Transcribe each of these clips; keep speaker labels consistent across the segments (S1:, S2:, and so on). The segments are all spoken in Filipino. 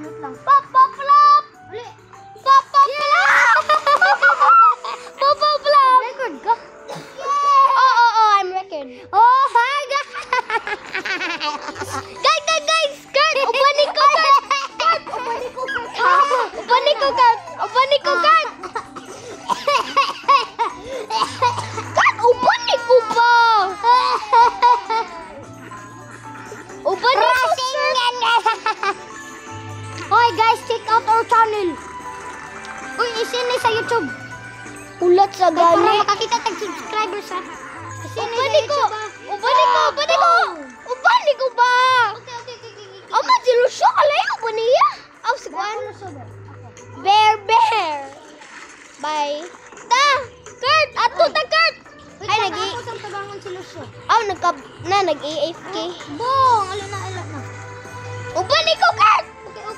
S1: wait lang. Pop, pop, flop! Uli! Pop, pop, flop! Pop, pop, flop! Record ka? Yeah! Oh, I'm record. Oh, hi, guys! Guys! Kurt! Ubanin ko, Kurt! Kurt! Ubanin ko, Kurt! Ubanin ko, Kurt! Ubanin ko, Kurt! Kurt, ubanin ko ba? Ubanin ko, sir! Hoy guys, check out our channel. Uy, isin sa YouTube. Ulat sa gani. Para makakita tag-subscribers ha. Ubanin ko! Ubanin ko ba? Okay. Ama, dilusyo ka lang yung baniya. Aw, sigwan. Bear. Bye. Kurt! Ato ta, Kurt! Ay, nag-AFK. Bong! Ala na. Ubanin ko, Kurt!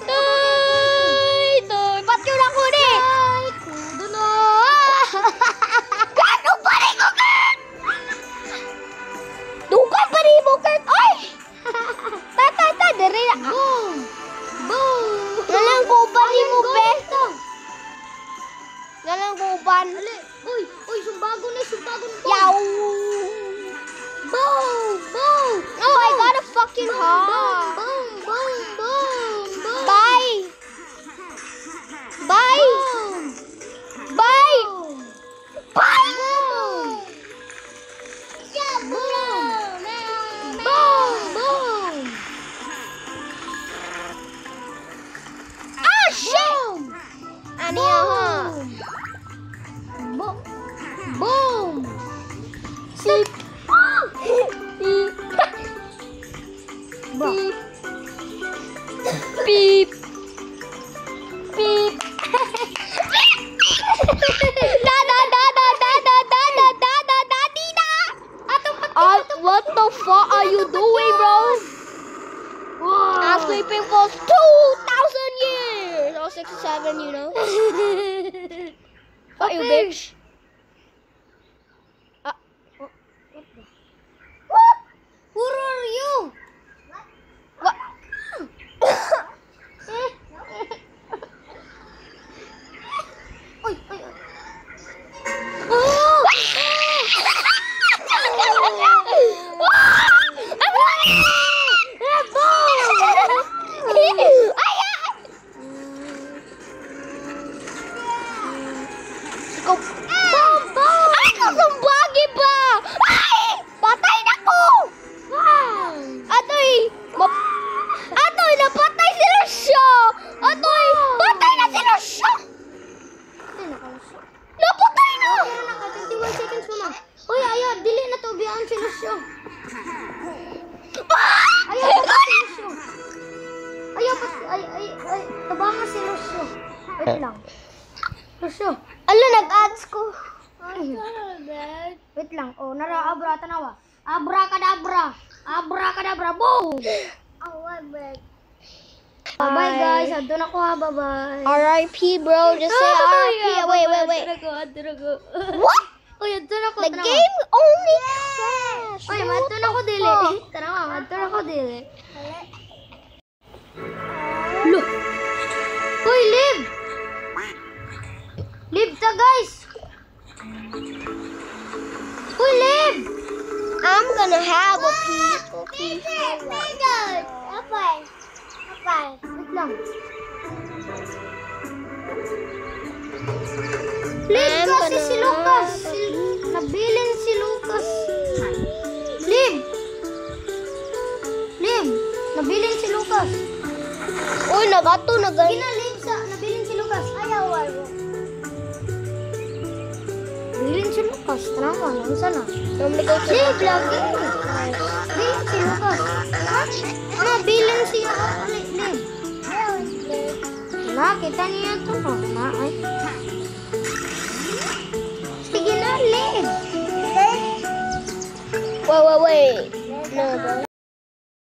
S1: Toy! Ba't yun ako ni? Duno! Kurt! Ubanin ko, Kurt! Dugan pa rin mo, Kurt! Ay! Ta! Dari na! Boom! Nalang ko ubanin mo, be! Nalang ko uban. Uy, sumbago na. Yaw! Boom! Oh, I got a fucking heart. Boom! Bye! Yeah, boom! Ah, shit! Ano yan, Boom! Beep! Beep! What the fuck are you doing, bro? I'm sleeping for 2,000 years or 67, you know. Fuck you, bitch. What? Who are you? What? Tabangan si Lucio. Wait lang. Lucio. Ala, nag-ads ko. Wait lang. Oh, nara-abra, tanawa. Abracadabra. Boom! Bye guys. Andun ako ha. Bye-bye.
S2: R.I.P. bro. Just say R.I.P. Wait. What?
S1: Uy, andun ako.
S2: The game only crashed.
S1: Uy, andun ako dili. Tanawa, andun ako dili. Look. Uy, live! Live ta, guys! Uy, live!
S2: I'm gonna have a peaceful
S1: Wait lang. Live kasi si Lucas. Nabilin si Lucas. Live! Nabilin si Lucas.
S2: Uy, nagato.
S1: Ginalib sa nabilin si Lucas. Ayaw. Bilin si Lucas. Tanawa, nasa na? Live lagi. Bilin si Lucas. Bilin si Live. Kita niya ito. Ay. Sige na, Live.
S2: Wait. No, bro.